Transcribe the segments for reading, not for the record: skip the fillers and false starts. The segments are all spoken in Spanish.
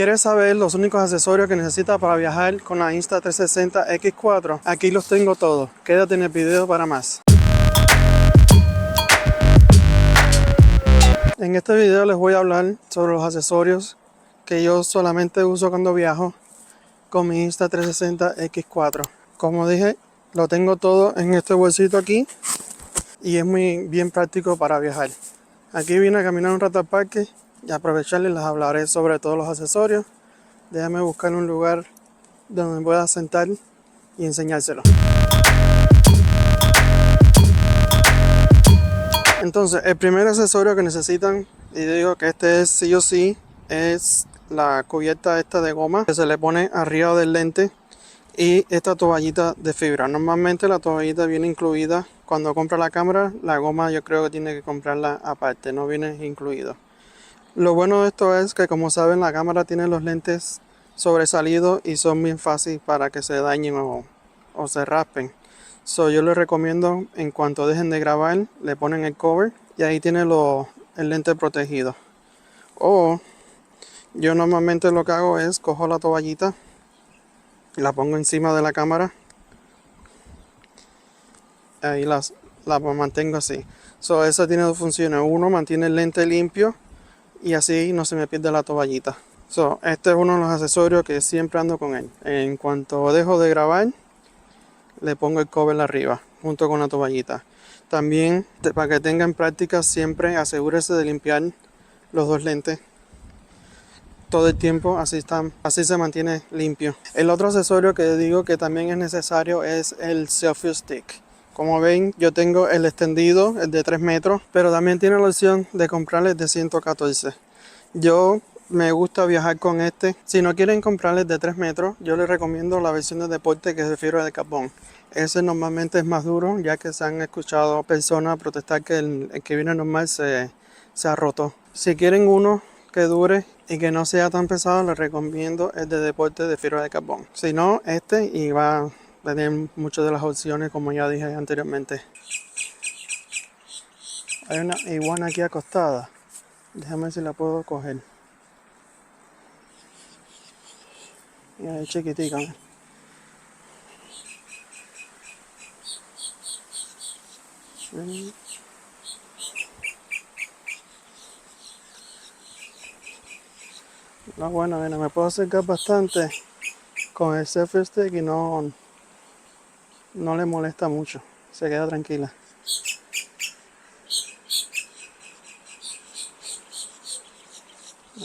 ¿Quieres saber los únicos accesorios que necesitas para viajar con la Insta360 X4? Aquí los tengo todos. Quédate en el video para más. En este video les voy a hablar sobre los accesorios que yo solamente uso cuando viajo con mi Insta360 X4. Como dije, lo tengo todo en este bolsito aquí y es muy bien práctico para viajar. Aquí vine a caminar un rato al parque y aprovechar y les hablaré sobre todos los accesorios. Déjame buscar un lugar donde me pueda sentar y enseñárselo. Entonces, el primer accesorio que necesitan, y digo que este es sí o sí, es la cubierta esta de goma que se le pone arriba del lente y esta toallita de fibra. Normalmente la toallita viene incluida cuando compra la cámara. La goma yo creo que tiene que comprarla aparte, no viene incluido. Lo bueno de esto es que, como saben, la cámara tiene los lentes sobresalidos y son bien fáciles para que se dañen o se raspen. Yo les recomiendo, en cuanto dejen de grabar, le ponen el cover y ahí tiene el lente protegido. O yo normalmente lo que hago es cojo la toallita, la pongo encima de la cámara, ahí la mantengo así. Esa tiene dos funciones. Uno, mantiene el lente limpio y así no se me pierde la toallita. Este es uno de los accesorios que siempre ando con él. En cuanto dejo de grabar, le pongo el cover arriba junto con la toallita. También, para que tengan práctica, siempre asegúrese de limpiar los dos lentes todo el tiempo, así se mantiene limpio. El otro accesorio que digo que también es necesario es el selfie stick. Como ven, yo tengo el extendido, el de 3 metros, pero también tiene la opción de comprarles de 114. Yo me gusta viajar con este. Si no quieren comprarles de 3 metros, yo les recomiendo la versión de deporte, que es de fibra de carbón. Ese normalmente es más duro, ya que se han escuchado personas protestar que el que viene normal se ha roto. Si quieren uno que dure y que no sea tan pesado, les recomiendo el de deporte de fibra de carbón. Si no, y va a tener muchas de las opciones, como ya dije anteriormente. Hay una iguana aquí acostada. Déjame ver si la puedo coger. Mira, es chiquitica. No, bueno, me puedo acercar bastante con el selfie stick y no le molesta mucho. Se queda tranquila.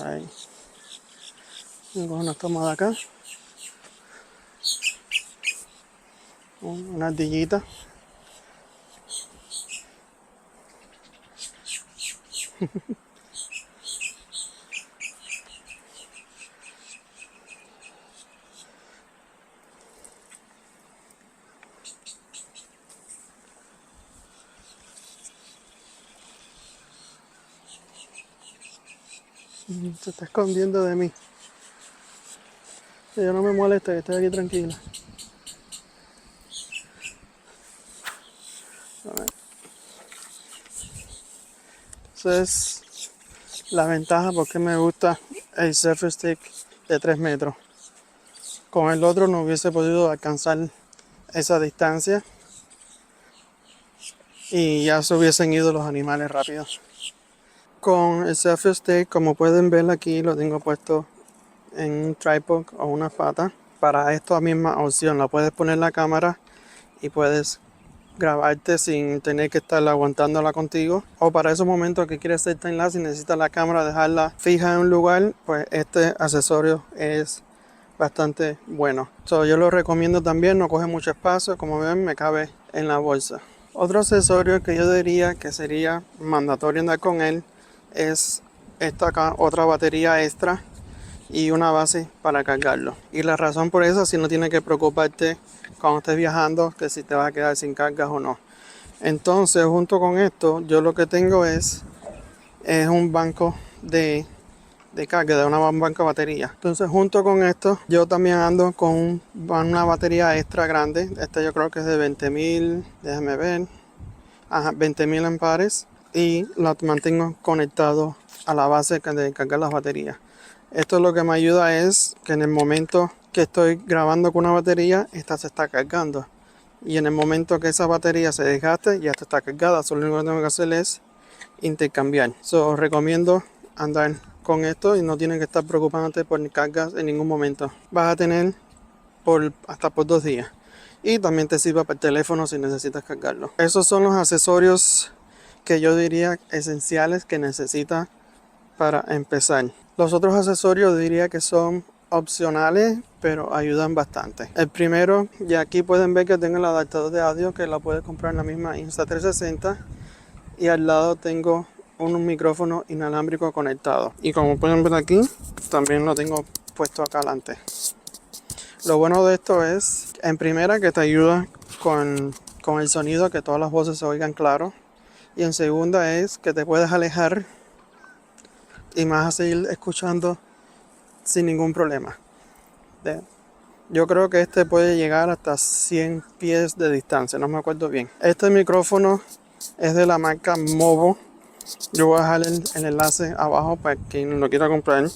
Ahí. Tengo una toma de acá. Una ardillita. Se está escondiendo de mí. Yo no me molesta, que estoy aquí tranquila. Esa es la ventaja porque me gusta el selfie stick de 3 metros. Con el otro no hubiese podido alcanzar esa distancia y ya se hubiesen ido los animales rápido. Con el selfie stick, como pueden ver aquí, lo tengo puesto en un tripod o una pata. Para esta misma opción, la puedes poner la cámara y puedes grabarte sin tener que estar aguantándola contigo, o para esos momentos que quieres hacer timelapse y necesitas la cámara dejarla fija en un lugar, pues este accesorio es bastante bueno. Yo lo recomiendo también, no coge mucho espacio, como ven me cabe en la bolsa. Otro accesorio que yo diría que sería mandatorio andar con él es esta acá, otra batería extra y una base para cargarlo. Y la razón por eso, si no tienes que preocuparte cuando estés viajando que si te vas a quedar sin cargas o no. Entonces, junto con esto, yo lo que tengo es un banco de carga, de una banca de batería. Entonces, junto con esto, yo también ando con una batería extra grande. Esta yo creo que es de 20.000, déjame ver, 20.000 ampares, y la mantengo conectado a la base de cargar las baterías. Esto lo que me ayuda es que en el momento que estoy grabando con una batería, esta se está cargando. Y en el momento que esa batería se desgaste, ya está cargada. Solo lo único que tengo que hacer es intercambiar. Os recomiendo andar con esto y no tienen que estar preocupándote por cargas en ningún momento. Vas a tener hasta por 2 días. Y también te sirve para el teléfono si necesitas cargarlo. Esos son los accesorios que yo diría esenciales que necesitas para empezar. Los otros accesorios diría que son opcionales, pero ayudan bastante. El primero, ya aquí pueden ver que tengo el adaptador de audio que lo puedes comprar en la misma Insta360 y al lado tengo un micrófono inalámbrico conectado. Y como pueden ver aquí, también lo tengo puesto acá adelante. Lo bueno de esto es, en primera, que te ayuda con el sonido, que todas las voces se oigan claro. Y en segunda es que te puedes alejar y vas a seguir escuchando sin ningún problema. Yo creo que este puede llegar hasta 100 pies de distancia, no me acuerdo bien. Este micrófono es de la marca Movo. Yo voy a dejar el enlace abajo para quien lo quiera comprar.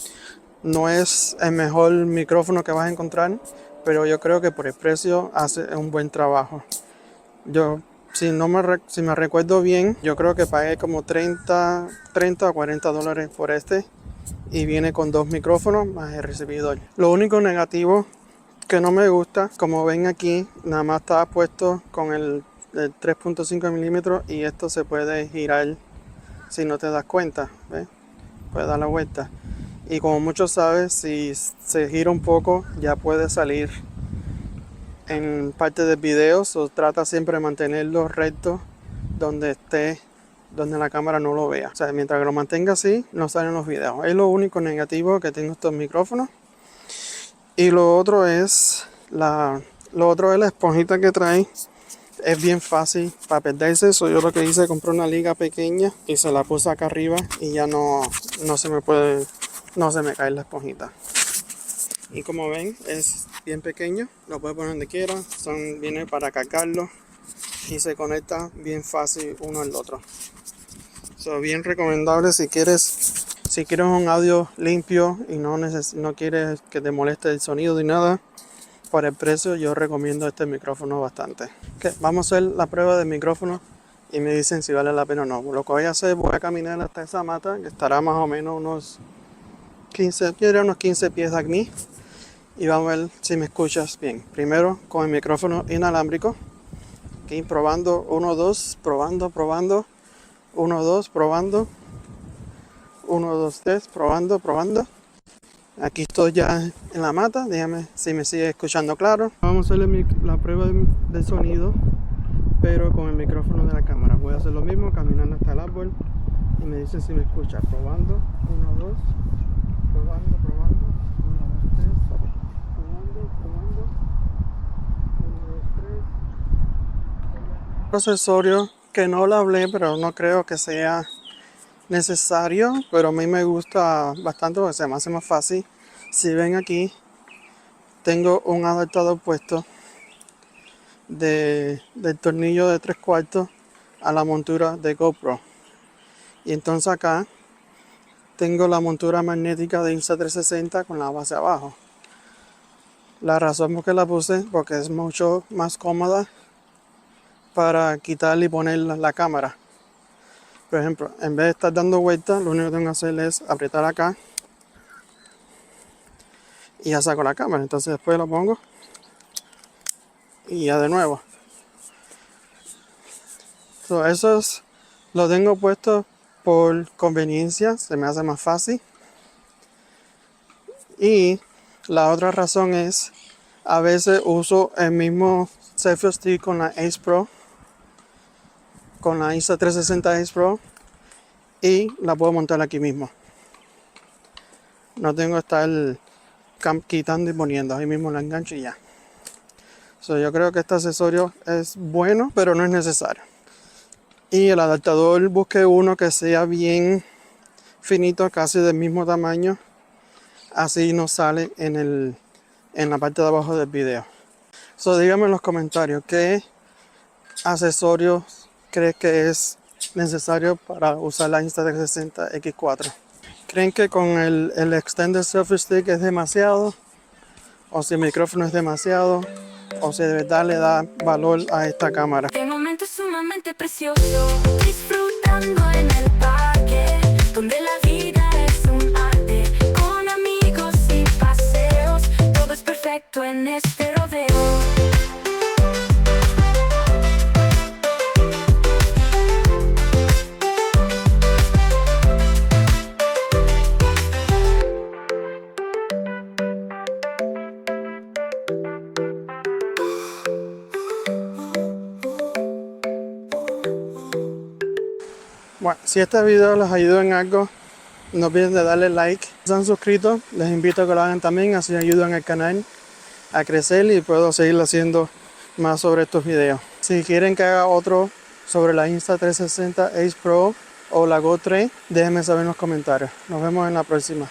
No es el mejor micrófono que vas a encontrar, pero yo creo que por el precio hace un buen trabajo. Si me recuerdo bien, yo creo que pagué como 30 o 40 dólares por este. Y viene con 2 micrófonos más el recibidor. Lo único negativo que no me gusta, como ven aquí, nada más está puesto con el 3.5 milímetros y esto se puede girar si no te das cuenta. ¿Ves? Puedes dar la vuelta. Y como muchos saben, si se gira un poco ya puede salir en parte del video. Trata siempre de mantenerlo recto donde esté, donde la cámara no lo vea. O sea, mientras que lo mantenga así, no salen los videos. Es lo único negativo que tengo estos micrófonos. Y lo otro es la esponjita que trae. Es bien fácil para perderse. Yo lo que hice, compré una liga pequeña y se la puse acá arriba y ya no se me cae la esponjita. Y como ven, es bien pequeño. Lo puedes poner donde quiera. Viene para cargarlo y se conecta bien fácil uno al otro. Bien recomendable si quieres un audio limpio y no quieres que te moleste el sonido ni nada. Por el precio yo recomiendo este micrófono bastante. Vamos a hacer la prueba del micrófono y me dicen si vale la pena o no. Lo que voy a hacer, voy a caminar hasta esa mata que estará más o menos unos 15 pies de aquí y vamos a ver si me escuchas bien. Primero con el micrófono inalámbrico, aquí probando 1, 2, probando 1, 2, probando 1, 2, 3, probando. Aquí estoy ya en la mata, dígame si me sigue escuchando claro. Vamos a hacer la prueba de sonido, pero con el micrófono de la cámara. Voy a hacer lo mismo, caminando hasta el árbol y me dice si me escucha. Probando, 1, 2, probando, 1, 2, 3, probando, 1, 2, 3. Accesorio que no lo hablé, pero no creo que sea necesario, pero a mí me gusta bastante porque se me hace más fácil. Si ven aquí, tengo un adaptador puesto del tornillo de 3/4 a la montura de GoPro. Y entonces acá tengo la montura magnética de Insta360 con la base abajo. La razón por que la puse, porque es mucho más cómoda para quitarle y poner la cámara. Por ejemplo, en vez de estar dando vueltas, lo único que tengo que hacer es apretar acá y ya saco la cámara. Entonces después lo pongo y ya de nuevo. Esos lo tengo puesto por conveniencia, se me hace más fácil. Y la otra razón es, a veces uso el mismo selfie stick con la Ace Pro, con la Insta360 Ace Pro, y la puedo montar aquí mismo. No tengo que estar quitando y poniendo, ahí mismo la engancho y ya. Yo creo que este accesorio es bueno, pero no es necesario. Y el adaptador, busqué uno que sea bien finito, casi del mismo tamaño, así no sale en la parte de abajo del video. Díganme en los comentarios qué accesorios crees que es necesario para usar la Insta360 X4. ¿Creen que con el Extended Selfie Stick es demasiado? ¿O si el micrófono es demasiado? ¿O si de verdad le da valor a esta cámara? De momento sumamente precioso, disfrutando en el parque, donde la vida es un arte, con amigos y paseos, todo es perfecto en este rodeo. Bueno, si este video les ayudó en algo, no olviden de darle like. Si se han suscrito, les invito a que lo hagan también, así ayudan al canal a crecer y puedo seguir haciendo más sobre estos videos. Si quieren que haga otro sobre la Insta360 Ace Pro o la Go 3, déjenme saber en los comentarios. Nos vemos en la próxima.